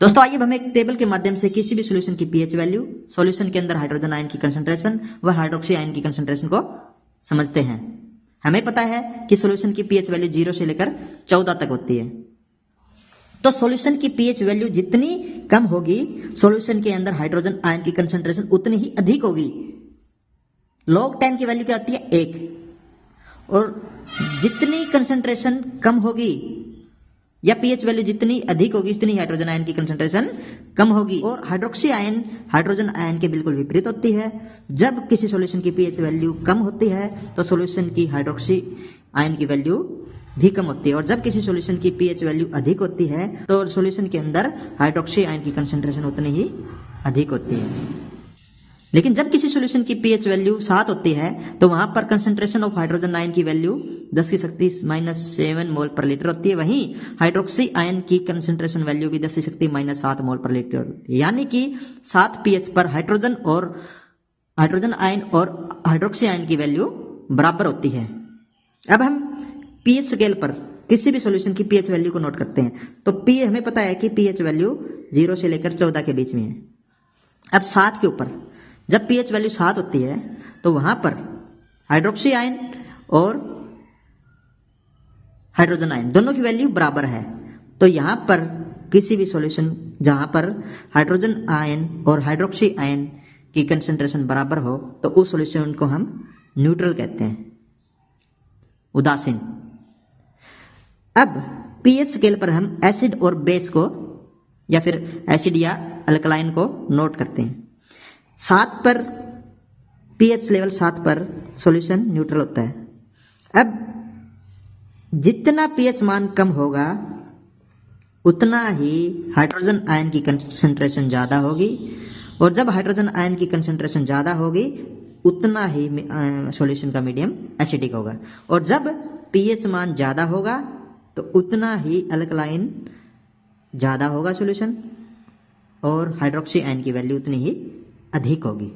दोस्तों आइए हम एक टेबल के माध्यम से किसी भी सॉल्यूशन की पीएच वैल्यू, सॉल्यूशन के अंदर हाइड्रोजन आयन की कंसंट्रेशन व हाइड्रोक्सी आयन की कंसंट्रेशन को समझते हैं। हमें पता है कि सॉल्यूशन की पीएच वैल्यू 0 से लेकर 14 तक होती है। तो सॉल्यूशन की पीएच वैल्यू जितनी कम होगी, सॉल्यूशन के अंदर हाइड्रोजन आयन की कंसंट्रेशन उतनी ही अधिक होगी। लॉग 10 की वैल्यू क्या होती है? 1। और जितनी कंसंट्रेशन कम होगी या पीएच वैल्यू जितनी अधिक होगी, उतनी हाइड्रोजन आयन की कंसंट्रेशन कम होगी। और हाइड्रोक्सी आयन हाइड्रोजन आयन के बिल्कुल विपरीत होती है। जब किसी सॉल्यूशन की पीएच वैल्यू कम होती है तो सॉल्यूशन की हाइड्रोक्सी आयन की वैल्यू भी कम होती है, और जब किसी सॉल्यूशन की पीएच वैल्यू अधिक होती है तो सॉल्यूशन के अंदर हाइड्रोक्सी आयन की कंसंट्रेशन उतनी ही अधिक होती है। लेकिन जब किसी सॉल्यूशन की पीएच वैल्यू 7 होती है तो वहां पर कंसंट्रेशन ऑफ हाइड्रोजन आयन की वैल्यू 10 की शक्ति -7 मोल पर लीटर होती है। वहीं हाइड्रोक्सी आयन की कंसंट्रेशन वैल्यू भी 10 की शक्ति -7 मोल पर लीटर होती है। यानी कि 7 पीएच पर हाइड्रोजन आयन और हाइड्रोक्सी आयन की वैल्यू बराबर होती है। अब हम पीएच स्केल पर किसी भी सॉल्यूशन की पीएच वैल्यू को नोट करते हैं। तो पी हमें पता है कि पीएच वैल्यू 0 से लेकर 14 के बीच में है। अब 7 के ऊपर जब पीएच वैल्यू 7 होती है तो वहां पर हाइड्रोक्सी आयन और हाइड्रोजन आयन दोनों की वैल्यू बराबर है। तो यहां पर किसी भी सॉल्यूशन जहां पर हाइड्रोजन आयन और हाइड्रोक्सी आयन की कंसंट्रेशन बराबर हो तो उस सॉल्यूशन को हम न्यूट्रल कहते हैं, उदासीन। अब पीएच स्केल पर हम एसिड और बेस को या फिर एसिड या अल्कलाइन को नोट करते हैं। 7 पर पीएच लेवल 7 पर सॉल्यूशन न्यूट्रल होता है। अब जितना पीएच मान कम होगा उतना ही हाइड्रोजन आयन की कंसंट्रेशन ज्यादा होगी, और जब हाइड्रोजन आयन की कंसंट्रेशन ज्यादा होगी उतना ही सॉल्यूशन का मीडियम एसिडिक होगा, और जब पीएच मान ज्यादा होगा तो उतना ही अल्कलाइन ज्यादा होगा सॉल्यूशन, और हाइड्रोक्सी आयन की वैल्यू उतनी ही अधिक होगी।